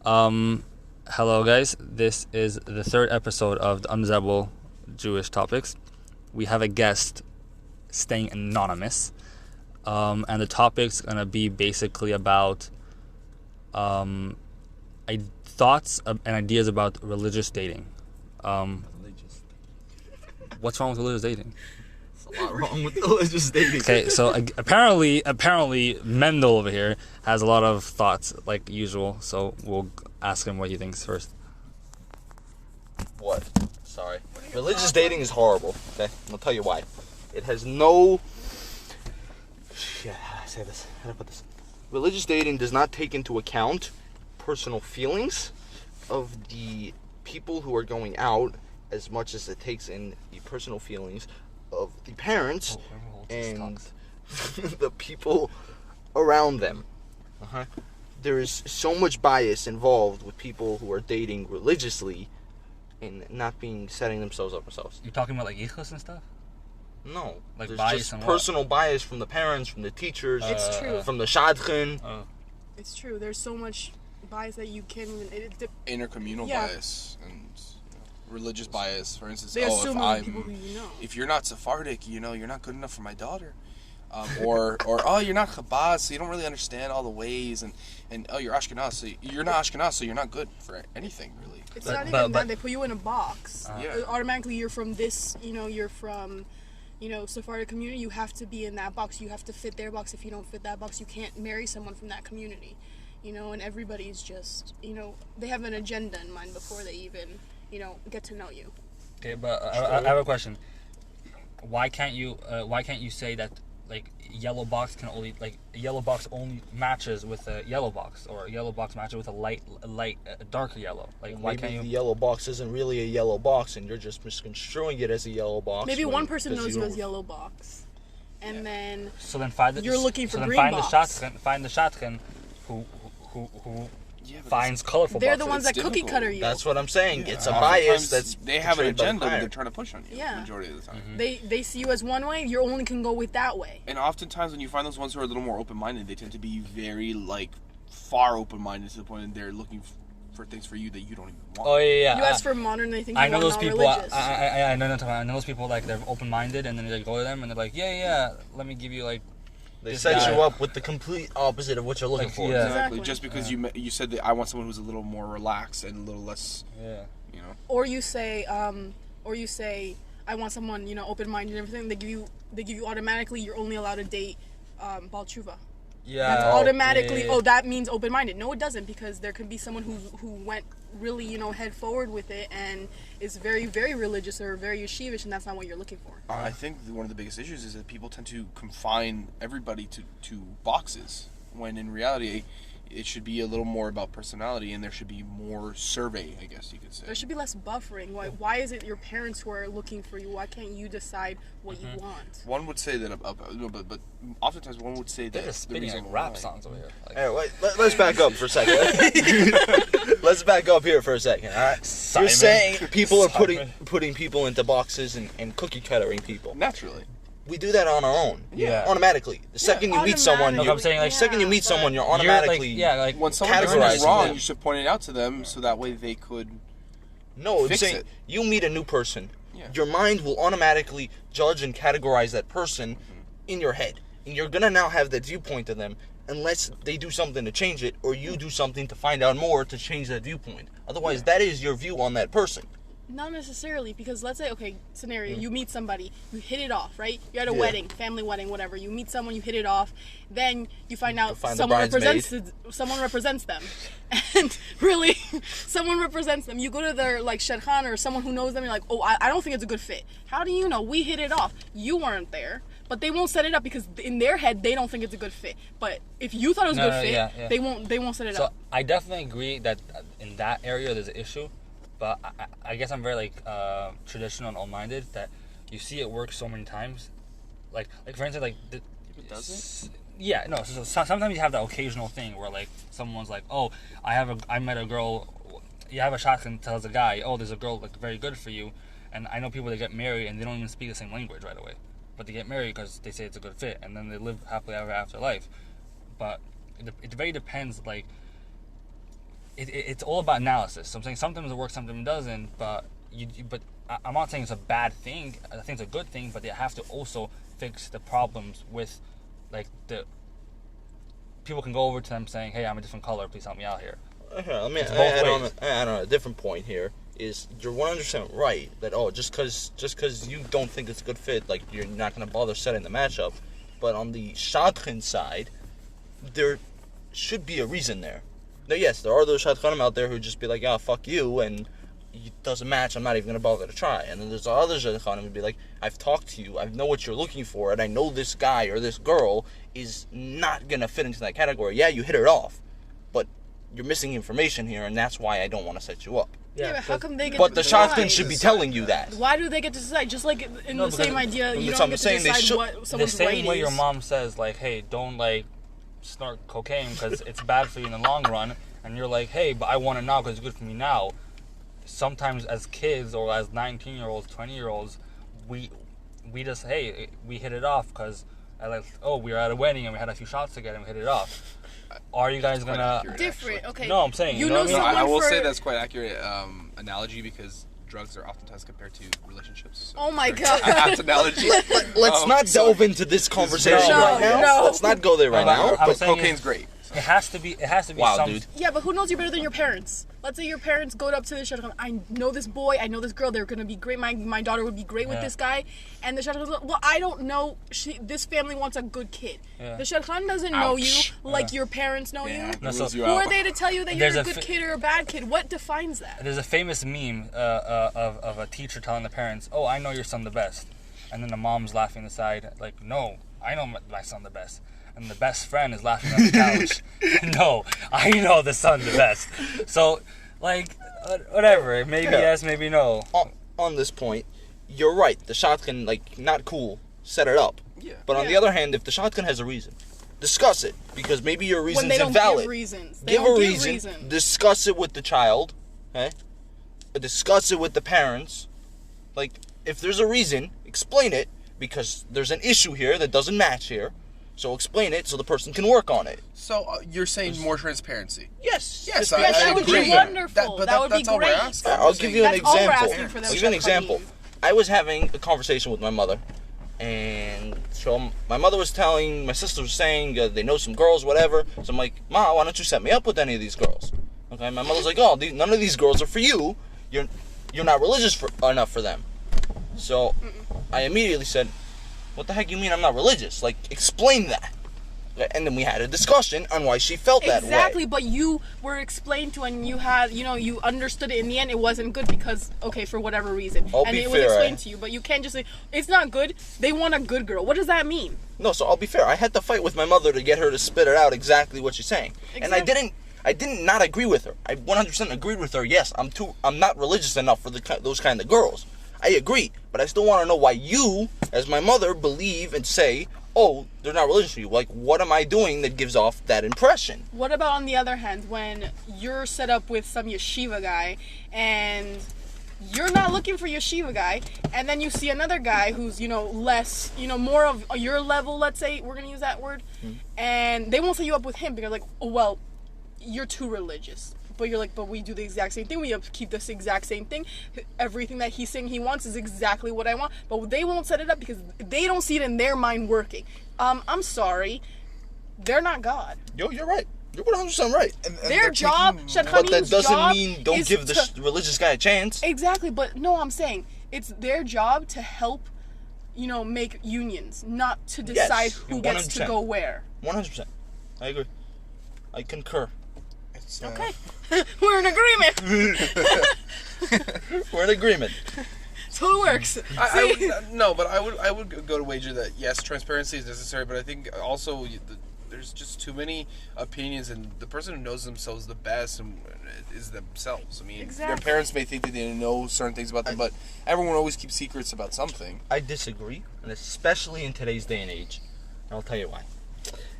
Hello, guys. This is the third episode of the Unzebel Jewish Topics. We have a guest staying anonymous, and the topic's gonna be basically about thoughts and ideas about religious dating. Religious. What's wrong with religious dating? There's a lot wrong with religious dating. Okay, so apparently Mendel over here has a lot of thoughts, like usual. So we'll ask him what he thinks first. What? Sorry. Religious dating is horrible. Okay, I'll tell you why. It has no. Shit, how do I say this? How do I put this? Religious dating does not take into account personal feelings of the people who are going out as much as it takes in the personal feelings of the parents and the people around them. There is so much bias involved with people who are dating religiously and not setting themselves up themselves. You're talking about like yichus and stuff? No, like there's bias just and personal bias from the parents, from the teachers. It's true. From the shadchan. It's true. There's so much bias that you can't even. Intercommunal bias and religious bias. For instance, they assume people who you know. If you're not Sephardic, you're not good enough for my daughter. Or you're not Chabad, so you don't really understand all the ways, and you're Ashkenaz, so you're not Ashkenaz, so you're not good for anything really. It's not even that. They put you in a box. Yeah. Automatically, you're from this. You're from. Sephardic community. You have to be in that box. You have to fit their box. If you don't fit that box, you can't marry someone from that community. And everybody's just. They have an agenda in mind before they even. Get to know you. Okay, but I have a question. Why can't you say that like yellow box can only a yellow box only matches with a yellow box, or a yellow box matches with a darker yellow? Like why Maybe can't you? the yellow box isn't really a yellow box, and you're just misconstruing it as a yellow box. Maybe one person knows you as yellow box, and then you're looking for green box. Find the shadchan who finds colorful. They're boxes. the ones that cookie cutter you. That's what I'm saying. Yeah. It's a bias they have an agenda that they're trying to push on you. Yeah. Majority of the time. They see you as one way. You only can go with that way. And oftentimes when you find those ones who are a little more open-minded, they tend to be very far open-minded to the point that they're looking for things for you that you don't even want. Oh yeah. You ask for modern, they think I know those people. I know those people they're open-minded, and then they go to them and they're like, yeah, let me give you They set you up with the complete opposite of what you're looking for. Yeah. Exactly. Just because you said that I want someone who's a little more relaxed and a little less. Yeah. Or you say, I want someone open-minded and everything. They give you automatically. You're only allowed to date Baal Tshuva. Yeah. That's automatically. Yeah. Oh, that means open-minded. No, it doesn't, because there could be someone who went really head forward with it and is very, very religious or very yeshivish, and that's not what you're looking for. I think one of the biggest issues is that people tend to confine everybody to boxes, when in reality it should be a little more about personality, and there should be more survey, I guess you could say. There should be less buffering. Why is it your parents who are looking for you? Why can't you decide what you want? One would say that, but oftentimes one would say they're that just spinning rap songs over here. Hey, let's back up for a second. Let's back up here for a second. All right. Simon. You're saying people are putting people into boxes and cookie cuttering people. Naturally. We do that on our own. Yeah. Automatically. The second you meet someone, I'm saying, second you meet someone, you're automatically when someone doing it categorizing wrong, them. you should point it out to them so that way they could. No, I'm fix saying it. you meet a new person. Yeah. Your mind will automatically judge and categorize that person in your head. And you're going to now have that viewpoint of them unless they do something to change it, or you do something to find out more to change that viewpoint. Otherwise, that is your view on that person. Not necessarily, because let's say, scenario, you meet somebody, you hit it off, right? You're at a wedding, family wedding, whatever. You meet someone, you hit it off, then you find out someone represents them. And really, someone represents them. You go to their, shadchan or someone who knows them, you're like, oh, I don't think it's a good fit. How do you know? We hit it off. You weren't there. But they won't set it up because in their head, they don't think it's a good fit. But if you thought it was a good fit, they won't set it up. So I definitely agree that in that area there's an issue. But I guess I'm very traditional and all-minded, that you see it work so many times. Like for instance, it doesn't. Yeah, no. So sometimes you have that occasional thing where someone's like, oh, I met a girl. You have a shot and tells a guy, oh, there's a girl very good for you, and I know people that get married and they don't even speak the same language right away, but they get married because they say it's a good fit, and then they live happily ever after life. But it very depends. it's all about analysis. So I'm saying sometimes it works, sometimes it doesn't. But I'm not saying it's a bad thing. I think it's a good thing. But they have to also fix the problems with, like, the people can go over to them saying, "Hey, I'm a different color. Please help me out here." Okay, let me It's both ways. add on a different point here. Is you're 100% right that just because you don't think it's a good fit, like, you're not gonna bother setting the matchup. But on the shadchan side, there should be a reason there. Now, yes, there are those shadchanim out there who just be like, "Ah, fuck you," and it doesn't match. I'm not even gonna bother to try. And then there's other shadchanim who be like, "I've talked to you. I know what you're looking for, and I know this guy or this girl is not gonna fit into that category. Yeah, you hit it off, but you're missing information here, and that's why I don't want to set you up." Yeah, but how come they get But to the decide? shadchan should be telling you that. Why do they get to decide? Just like in No, the same because- idea, you That's don't what get I'm to saying, they decide should- what The someone's same rate way is. your mom says, like, "Hey, don't, like, snort cocaine because it's bad for you in the long run," and you're like, "Hey, but I want it now because it's good for me now." Sometimes as kids or as 19-year-olds, 20-year-olds, we just, hey, we hit it off because, like, oh, we were at a wedding and we had a few shots together and we hit it off. Are you guys Quite gonna? accurate, Different, actually. okay. No, I'm saying, you you know know what I mean? someone I will for... say that's quite accurate analogy because drugs are oftentimes compared to relationships. So Oh my it's a God. very apt analogy. Let's not delve into this conversation No, right now. no. Let's not go there right now. I'm But saying cocaine's great. It has to be. It has to be Wow, some. dude. Yeah, but who knows you better than your parents? Let's say your parents go up to the shadchan. I know this boy. I know this girl. They're gonna be great. My daughter would be great with Yeah. this guy. And the shadchan goes, well, I don't know. This family wants a good kid. Yeah. The shadchan doesn't know you Ouch. like your parents know Yeah, you. No, so- rules you Who out. are they to tell you that There's you're a a good fi- kid or a bad kid? What defines that? There's a famous meme of a teacher telling the parents, "Oh, I know your son the best," and then the mom's laughing aside, like, "No, I know my son the best." And the best friend is laughing on the couch. "No, I know the son the best." So, like, whatever. Maybe Yeah. yes, maybe no. On this point, you're right. The shotgun, like, not cool. Set it up. Yeah. But on the Yeah. other hand, if the shotgun has a reason, discuss it because maybe your When reason's they don't invalid. give reasons. They Give don't a give reason. reasons. Discuss it with the child. Okay. Discuss it with the parents. Like, if there's a reason, explain it because there's an issue here that doesn't match here. So explain it so the person can work on it. So you're saying more transparency? Yes. Yes, Just I, be Yes, I that would be agree. wonderful. But That would be that's all we're great. asking. I'll give you an That's all we're example. asking for them, I'll give you an Shadchanim. example. I was having a conversation with my mother, and so my mother was telling, my sister was saying they know some girls, whatever. So I'm like, "Ma, why don't you set me up with any of these girls?" Okay, my mother's like, "Oh, none of these girls are for you. You're not religious enough for them." So I immediately said, "What the heck you mean I'm not religious? Like, explain that." And then we had a discussion on why she felt that way. Exactly, but you were explained to and you had, you understood it. In the end, it wasn't good because, okay, for whatever reason. I'll and be it fair, was explained to you, but you can't just say, it's not good. They want a good girl. What does that mean? No, so I'll be fair. I had to fight with my mother to get her to spit it out exactly what she's saying. And I Exactly. didn't not agree with her. I 100% agreed with her. Yes, I'm not religious enough for those kind of girls. I agree, but I still want to know why you, as my mother, believe and say, "Oh, they're not religious for you." Like, what am I doing that gives off that impression? What about, on the other hand, when you're set up with some yeshiva guy and you're not looking for yeshiva guy, and then you see another guy who's, less, more of your level, let's say, we're going to use that word, and they won't set you up with him because, like, oh, well, you're too religious. But you're like, but we do the exact same thing. We keep this exact same thing. Everything that he's saying he wants is exactly what I want. But they won't set it up because they don't see it in their mind working. I'm sorry. They're not God. Yo, you're right. You're 100% right. And Their they're job, taking- Shadchanim's But that doesn't job mean don't is give the to- religious guy a chance. Exactly, but no, I'm saying it's their job to help, make unions, not to decide who you're gets to 100%. go where. 100%. I agree. I concur. It's, Okay, we're in agreement. We're in agreement. So it works. See? No, but I would go to wager that yes, transparency is necessary, but I think also there's just too many opinions, and the person who knows themselves the best is themselves. I mean, Exactly. their parents may think that they know certain things about them, but everyone always keeps secrets about something. I disagree, and especially in today's day and age. And I'll tell you why.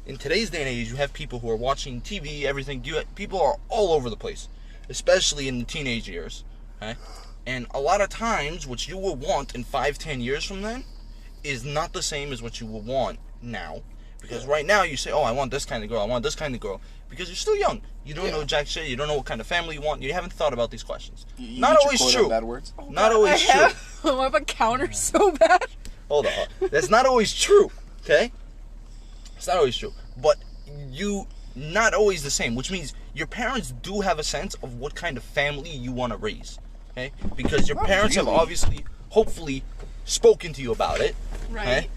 In today's day and age, you have people who are watching TV, everything. People are all over the place, especially in the teenage years. Okay? And a lot of times, what you will want in 5-10 years from then is not the same as what you will want now, Because right now you say, oh, I want this kind of girl, I want this kind of girl. Because you're still young. You don't know jack shit. You don't know what kind of family you want. You haven't thought about these questions. Not always true. Bad words? Oh, not always true. I have a counter so bad. Hold on. That's not always true. Okay? It's not always true. But you not always the same, which means your parents do have a sense of what kind of family you want to raise. Okay? Because your parents have obviously, hopefully, spoken to you about it. Right. Okay?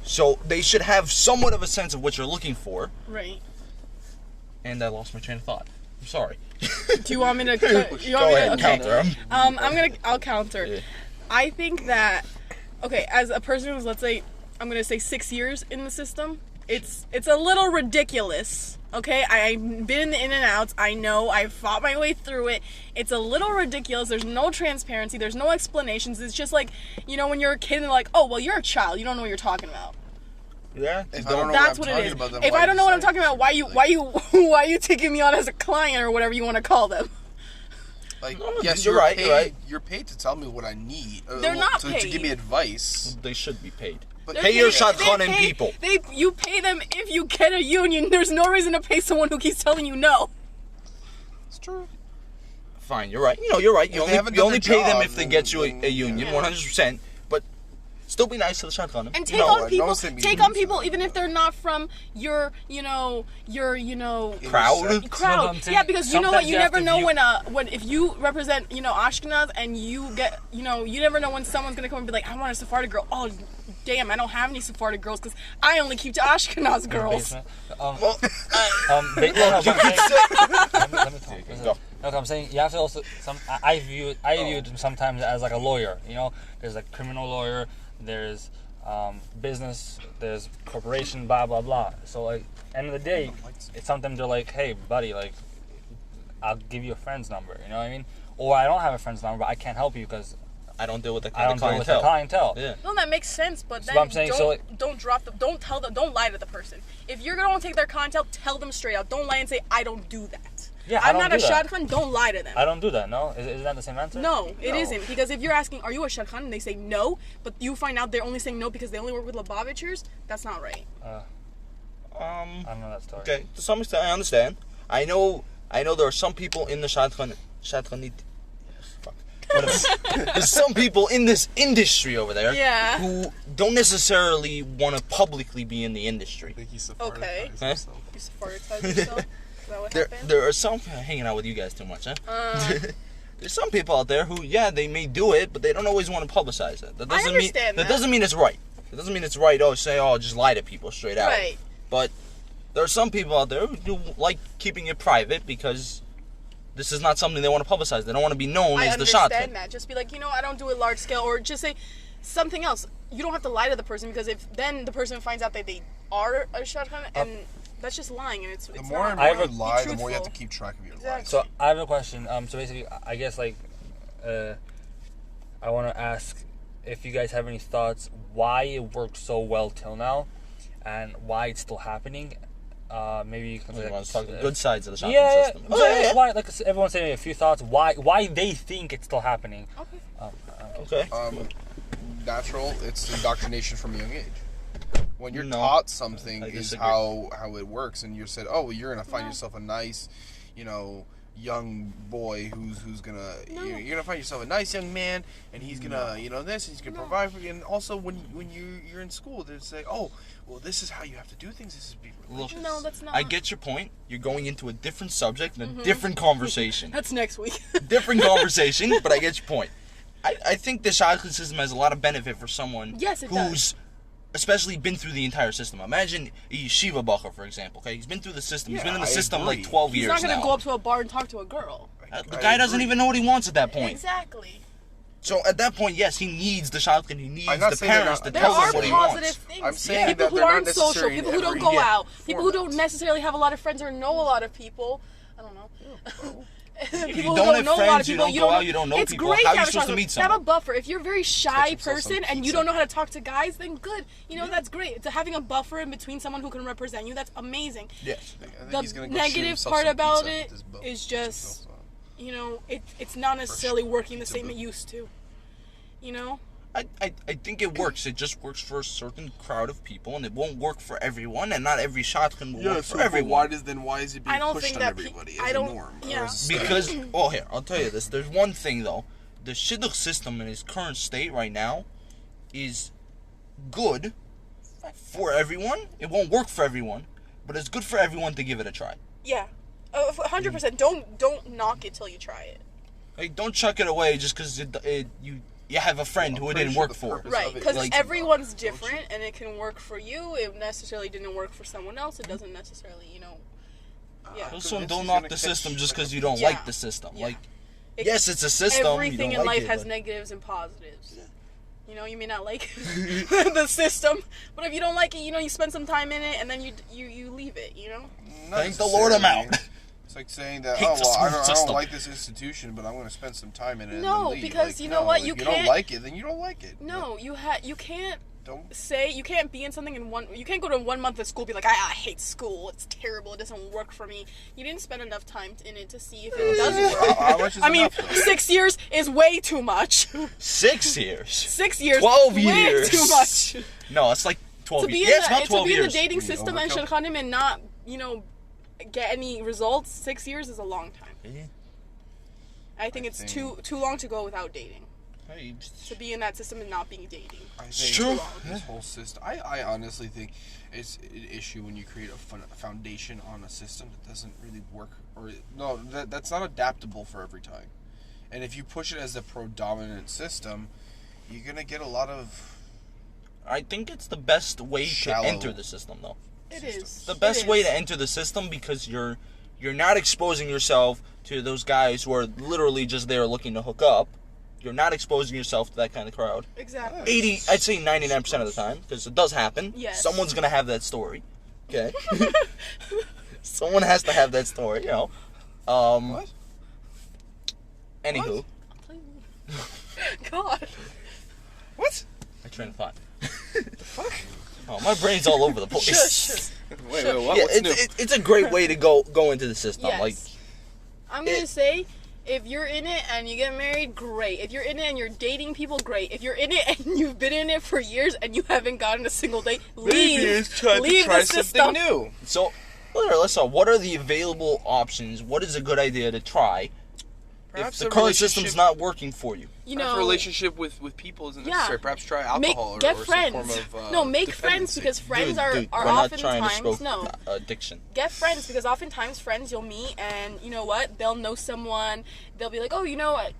So they should have somewhat of a sense of what you're looking for. Right. And I lost my train of thought. I'm sorry. Do you want me to? Go ahead, counter. I'll counter. Yeah. I think that, okay, as a person who's, let's say, I'm gonna say 6 years in the system, it's a little ridiculous. Okay, I've been in the in and outs. I know I've fought my way through it. It's a little ridiculous. There's no transparency. There's no explanations. It's just like, you know, when you're a kid and they're like, oh, well, you're a child. You don't know what you're talking about. Yeah, That's what it is. If I don't know what I'm talking about, why you taking me on as a client or whatever you want to call them? Like, No, yes, you're right. You're right. You're paid to tell me what I need. They're not to paid. give me advice. They should be paid. But Pay your shadchanim people. You pay them if you get a union. There's no reason to pay someone who keeps telling you no. It's true. Fine, you're right. You know, you're right. You only pay them if they then- get you a then- union, Yeah. 100%. But still be nice to the shadchanim. And take No, on I people. don't say be Take rude on to people them. even if they're not from your Crowd. crowd. Yeah, because you know what, Sometimes you you have never to know view- when if you represent, Ashkenaz and you get, you never know when someone's gonna come and be like, I want a Sephardic girl. Oh, damn, I don't have any Sephardic girls because I only keep to Ashkenaz girls. Well, Let me talk. Go. Look, I'm saying you have to also. I view it sometimes as like a lawyer. You know, there's a criminal lawyer. There's business. There's corporation. Blah blah blah. So like, end of the day, it's sometimes they're like, hey, buddy, like, I'll give you a friend's number. You know what I mean? Or I don't have a friend's number, but I can't help you because I don't deal with the I don't deal with clientele. the clientele. Yeah. No, that makes sense, but So then I'm saying, don't don't lie to the person. If you're gonna take their clientele, tell them straight out. Don't lie and say I don't do that. Yeah, I I'm don't not do a that. shadchan. Don't lie to them. I don't do that. No, isn't that the same answer? No, it isn't. Because if you're asking, are you a shadchan, and they say no, but you find out they're only saying no because they only work with Lubavitchers, that's not right. I don't know that story. Okay, to some extent, I understand. I know there are some people in the shadchanit. Fuck. Whatever. There's some people in this industry over there Yeah. who don't necessarily want to publicly be in the industry. I think he's Okay. Sephardic. Huh? You Sephardize yourself? Is that what happened? There are some hanging out with you guys too much, huh? There's some people out there who, yeah, they may do it, but they don't always want to publicize it. That doesn't understand mean that. doesn't mean it's right. It doesn't mean it's right. Just lie to people straight out. Right. But there are some people out there who do like keeping it private because this is not something they want to publicize. They don't want to be known I as the shot. understand that. Just be like, I don't do it large scale, or just say something else. You don't have to lie to the person because if then the person finds out that they are a shadchan, and that's just lying, and it's The it's more not. and I more have you a- lie, Be the more you have to truthful. keep track of your Exactly. lies. So I have a question. So basically, I guess like, I want to ask if you guys have any thoughts why it worked so well till now, and why it's still happening. Maybe you can You like, want to talk the good sides of the shotgun yeah, system. yeah. So why, like everyone's saying a few thoughts why they think it's still happening. Okay. Okay. Natural, it's indoctrination from a young age. When you're No, taught something I is disagree. how it works, and you said, oh, well, you're gonna find yourself a nice, young boy who's gonna you're gonna find yourself a nice young man, and he's gonna this, and he's gonna provide for you. And also when you're in school, they say, oh, well, this is how you have to do things. This is be Look, religious. No, that's not. I get your point. You're going into a different subject and a different conversation. That's next week. Different conversation, but I get your point. I think the shotgun system has a lot of benefit for someone Yes, it who's especially been through the entire system. Imagine a yeshiva bacher, for example. Okay, he's been through the system. He's Yeah, been in the I system agree. like 12 He's years not gonna now. go up to a bar and talk to a girl. The guy doesn't even know what he wants at that point. Exactly. So at that point, yes, he needs the shotgun. He needs I'm not the saying they're parents not- to There tell him are what he positive wants. things. I'm saying people that who they're not aren't social, necessary people in who don't every go out, people who format. don't necessarily have a lot of friends or know a lot of people. I don't know. If you People who don't have know a lot friends, of you people, don't go out, you don't know it's people. great How to are you have a supposed to shotgun. meet To have a someone? buffer. If you're a very shy Take yourself some person and you pizza. don't know how to talk to guys, then good. That's great. To having a buffer in between someone who can represent you, that's amazing. Yes. I think The he's gonna go shoot negative himself part some about pizza it with his bow. is Shoot just, himself some. it's not necessarily working the pizza same boot. it used to. I think it works. It just works for a certain crowd of people, and it won't work for everyone, and not every shotgun will work for everyone. Why is it being pushed on everybody as a norm? Yeah. Because, oh, here, I'll tell you this. There's one thing, though. The shidduch system in its current state right now is good for everyone. It won't work for everyone, but it's good for everyone to give it a try. Yeah. 100%. Don't knock it till you try it. Like, don't chuck it away just because you have a friend who it didn't work for. Right, because everyone's different, and it can work for you. It necessarily didn't work for someone else. It doesn't necessarily, yeah. Also, don't knock the system just because you don't like the system. Yeah. Like, yes, it's a system. Everything in life has negatives and positives. Yeah. You may not like the system, but if you don't like it, you spend some time in it, and then you leave it, Thank the Lord I'm out. It's like saying that, I don't like this institution, but I'm going to spend some time in it. No, and then leave. because you know what? If you don't like it, then you don't like it. No, you can't you can't be in something you can't go to 1 month of school and be like, I hate school, it's terrible, it doesn't work for me. You didn't spend enough time in it to see if it does work. How much is enough? 6 years is way too much. 6 years. 6 years. 12 way years. Too much. No, it's like 12 years. It's not 12 to be years. in the dating system and shidduchanim and not, get any results. 6 years is a long time. Yeah. I think it's too long to go without dating. Hey, To be in that system and not being dating. It's true. This whole system, I honestly think it's an issue when you create a foundation on a system that doesn't really work, that's not adaptable for every time. And if you push it as the predominant system, you're gonna get a lot of. I think it's the best way to enter the system, though. It is. The best way to enter the system because you're not exposing yourself to those guys who are literally just there looking to hook up. You're not exposing yourself to that kind of crowd. Exactly. I'd say 99% of the time, because it does happen. Yes. Someone's gonna have that story. Okay. Someone has to have that story, What? Anywho. God. What? I train of thought. The fuck? Oh, my brain's all over the place. Shush. Wait, what? Yeah, What's new? it's a great way to go into the system. Yes. Like, I'm gonna say, if you're in it and you get married, great. If you're in it and you're dating people, great. If you're in it and you've been in it for years and you haven't gotten a single date, leave. Maybe it's time Leave to try the system. something new. so, let's talk. What are the available options? What is a good idea to try Perhaps if the current system's not working for you? Perhaps a relationship with people isn't necessary. Perhaps try alcohol get or friends. some form of make friends because friends are we're not trying to oftentimes stroke addiction. Get friends because oftentimes friends you'll meet and you know what, they'll know someone. They'll be like, oh,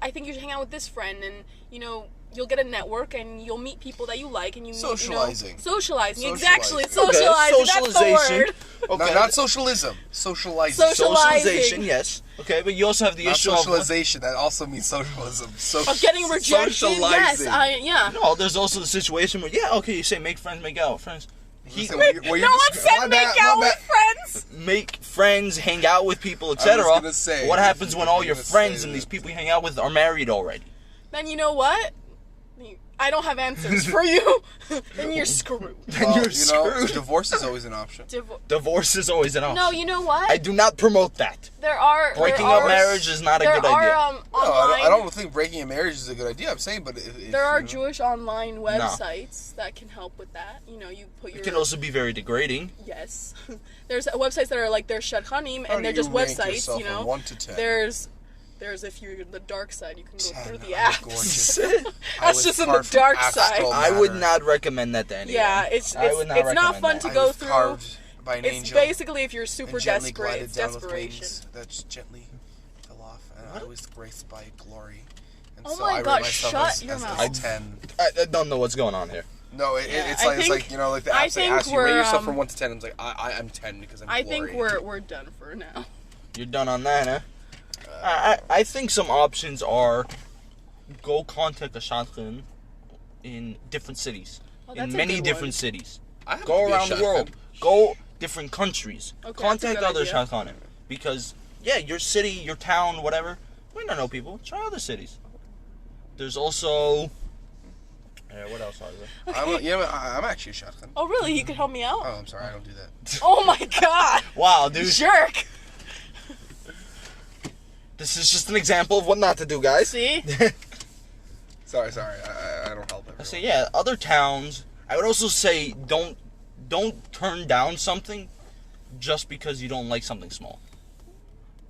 I think you should hang out with this friend, and you'll get a network and you'll meet people that you like and you Socializing. Socializing, exactly. Okay, Socializing. That's the socialization. word. Okay. Not socialism. Socializing. Socialization, yes. Okay, but you also have the Not issue socialization. That also means socialism. Of getting rejected. Socializing. Yes, No, there's also the situation where you say make friends, make out with friends. no one said make out with friends. Make friends, hang out with people, etc. I was gonna say, what happens when all your gonna friends say and these that. people you hang out with are married already? Then you know what? I don't have answers for you. Then you're screwed. Then you're screwed. Divorce is always an option. Divorce is always an option. No, you know what? I do not promote that. Breaking up marriage is not a good idea. Online, I don't think breaking a marriage is a good idea. I'm saying, but if there are Jewish online websites that can help with that. You put your. It can also be very degrading. Yes, there's websites that are like they're shadchanim and they're just websites. From 1 to 10? There's if you're in the dark side, you can go 10, through the I'm apps. gorgeous. That's just in the dark side. I would not recommend that to anyone. Yeah, it's not fun to go through. Carved by an It's angel basically if you're super and gently desperate, glided it's down with desperation. wings that just gently fell off, and I was graced by glory. And Oh so my I rate God, myself shut as, your as mouth. a 10. I don't know what's going on here. No, Yeah, it's I like think- like the I apps that think ask you rate we're, yourself from 1 to 10. I'm like I'm 10 because I'm. I glory. think we're done for now. You're done on that, huh? I think some options are go contact a shotgun in different cities, Oh, that's in a many good different one. cities. I have Go to be a around the shotgun. world. Go different countries. Okay, that's a Contact good other idea. shotgun because your city, your town, whatever. We don't know people. Try other cities. There's also. What else are there? I'm actually a shotgun. Oh really? You could help me out? Oh, I'm sorry, I don't do that. Oh my God! Wow, dude. Jerk! This is just an example of what not to do, guys. See? Sorry, I don't help everyone. say, yeah, other towns. I would also say don't turn down something just because you don't like something small.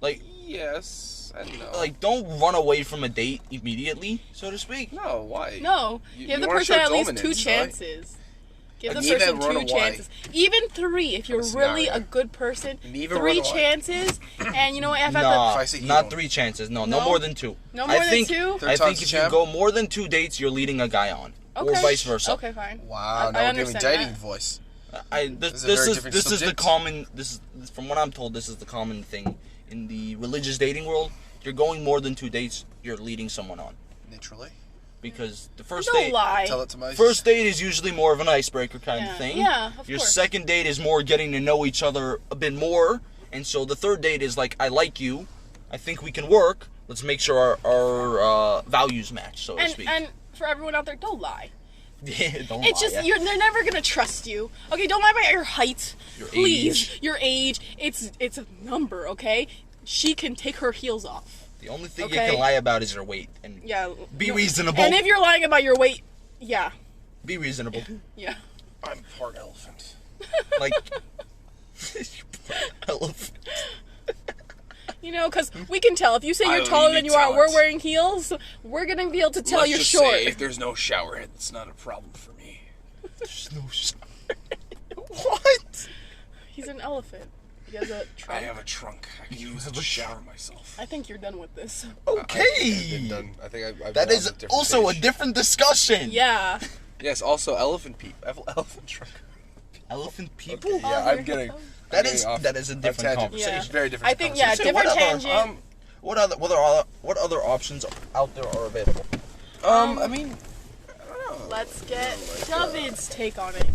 Like, yes, I know. like, don't run away from a date immediately, so to speak. No, why? No, give the person at least 2 chances. Give the person 2 chances. Even 3 if you're really a good person. 3 chances, and you know what? Not 3 chances. No, no more than 2. No more than 2? I think if you go more than 2 dates, you're leading a guy on. Okay. Or vice versa. Okay, fine. Wow, now we're giving dating voice. This is the common. This is from what I'm told. This is the common thing in the religious dating world. If you're going more than 2 dates, you're leading someone on. Literally. Because the first Don't date, lie. Tell it to my first date is usually more of an icebreaker kind of thing. Yeah, of Your course. second date is more getting to know each other a bit more, and so the third date is like, I like you, I think we can work. Let's make sure our values match, so to speak. And for everyone out there, don't lie. Don't It's lie, just yeah. they're never gonna trust you. Okay, don't lie about your height, Your please. age. Your age. It's a number. Okay, she can take her heels off. The only thing you can lie about is your weight, and be reasonable. And if you're lying about your weight, be reasonable. Yeah. I'm part elephant. Like, elephant. You know, because we can tell if you say I you're taller only than you need are, we're talent. wearing heels. We're gonna be able to tell Let's you're just short. say if there's no shower head, it's not a problem for me. There's no shower. What? He's an elephant. He has a I trunk. have a trunk. I can use it to shower myself. I think you're done with this. Okay. I've been done. I think I've That been is on a different also page. a different discussion. Yeah. Yes, also elephant elephant trunk. Elephant people? Yeah, I'm getting. That I'm is getting off that is a different tangent. conversation. Yeah. It's very different. I think yeah, So different what other, tangent. What other options out there are available? I mean, I don't know. Let's get David's take on it.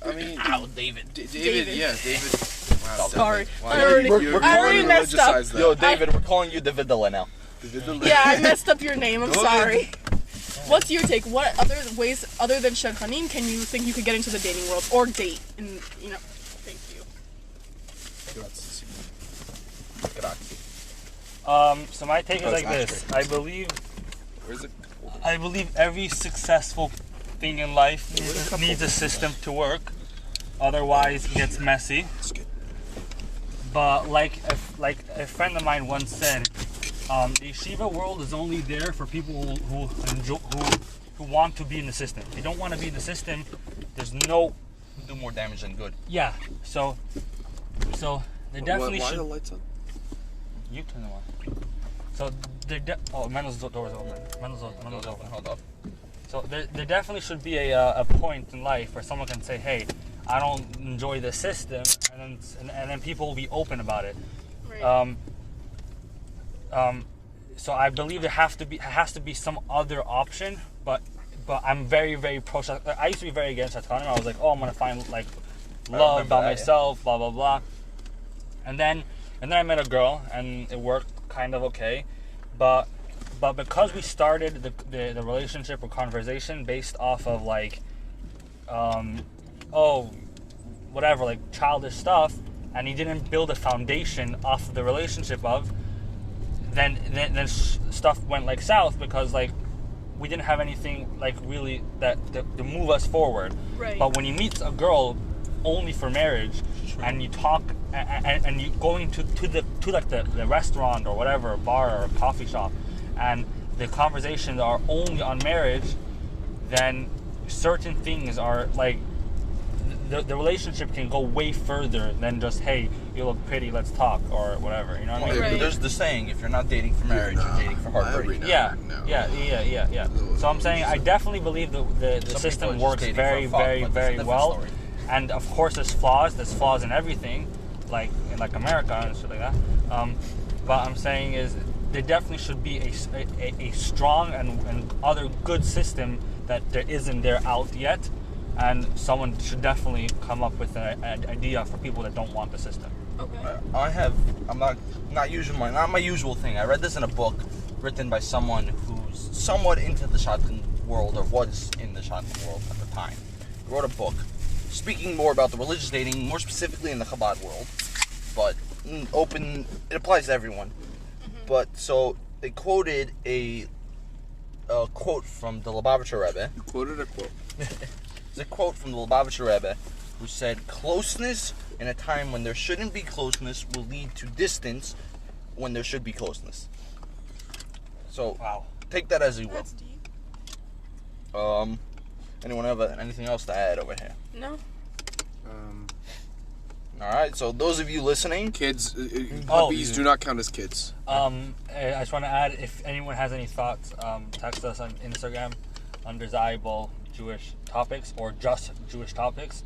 I mean, Ow, David. David. Yeah, David. Wow, Sorry. Wow, I already- I already messed up. religiousized that. Yo, David, we're calling you Davidilla now. Yeah, I messed up your name. I'm Go sorry. What's your take? What other ways other than shidduchim can you think you could get into the dating world or date? And you know, thank you. So my take is like this. I believe Where's it? every successful thing in life needs a system to work. Otherwise, it gets messy. But like a friend of mine once said, the yeshiva world is only there for people who want to be in the system. If you don't want to be in the system, there's no. Do more damage than good. Yeah. So they definitely Why should. the lights on? You turn them on. So Mendel's door is open. Mendel's open. Hold up. So there definitely should be a point in life where someone can say, "Hey, I don't enjoy the system," and then people will be open about it. Right. So I believe there has to be some other option, but I'm very, very pro. I used to be very against shidduchim. I was like, oh, I'm gonna find like love by myself, blah blah blah. And then I met a girl, and it worked kind of okay, but because we started the relationship or conversation based off of like, whatever, like childish stuff, and he didn't build a foundation off of the relationship of, then stuff went like south because like we didn't have anything like really that to move us forward. Right. But when you meet a girl only for marriage, and you talk and you going to the restaurant or whatever, bar or coffee shop, and the conversations are only on marriage, then certain things are like the relationship can go way further than just, hey, you look pretty, let's talk, or whatever. You know what I mean? Right. There's the saying: if you're not dating for marriage, you're dating for heartbreak. Yeah. So I'm saying I definitely believe the Some system people are just works dating very, for fun, very, but that's a very different well. story. And of course, there's flaws. There's flaws in everything, like in like America and shit like that. But I'm saying is there definitely should be a strong and other good system that there isn't there out yet, and someone should definitely come up with an idea for people that don't want the system. Okay. I'm not my usual thing. I read this in a book written by someone who's somewhat into the shotgun world, or was in the shotgun world at the time. He wrote a book speaking more about the religious dating, more specifically in the Chabad world, but it applies to everyone. But so they quoted a a quote from the Lubavitcher Rebbe. You quoted a quote. It's a quote from the Lubavitcher Rebbe, who said, "Closeness in a time when there shouldn't be closeness will lead to distance when there should be closeness." So, Wow. take that as you will. That's deep. Anyone have anything else to add over here? No. All right. So those of you listening, Kids, puppies do not count as kids. I just want to add, if anyone has any thoughts, text us on Instagram, undesirable Jewish topics or just Jewish topics.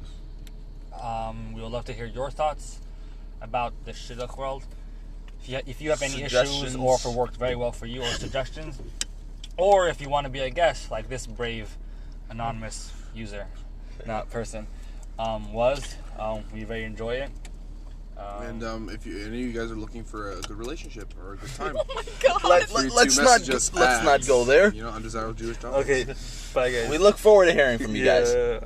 We would love to hear your thoughts about the shidduch world. If you have any issues, or if it worked very well for you, or suggestions, or if you want to be a guest like this brave anonymous user, not person, we very enjoy it. And if any of you guys are looking for a good relationship or a good time, Oh my god. let's not go there. You know, undesirable Jewish topics. Okay, bye guys. We look forward to hearing from you guys. Yeah.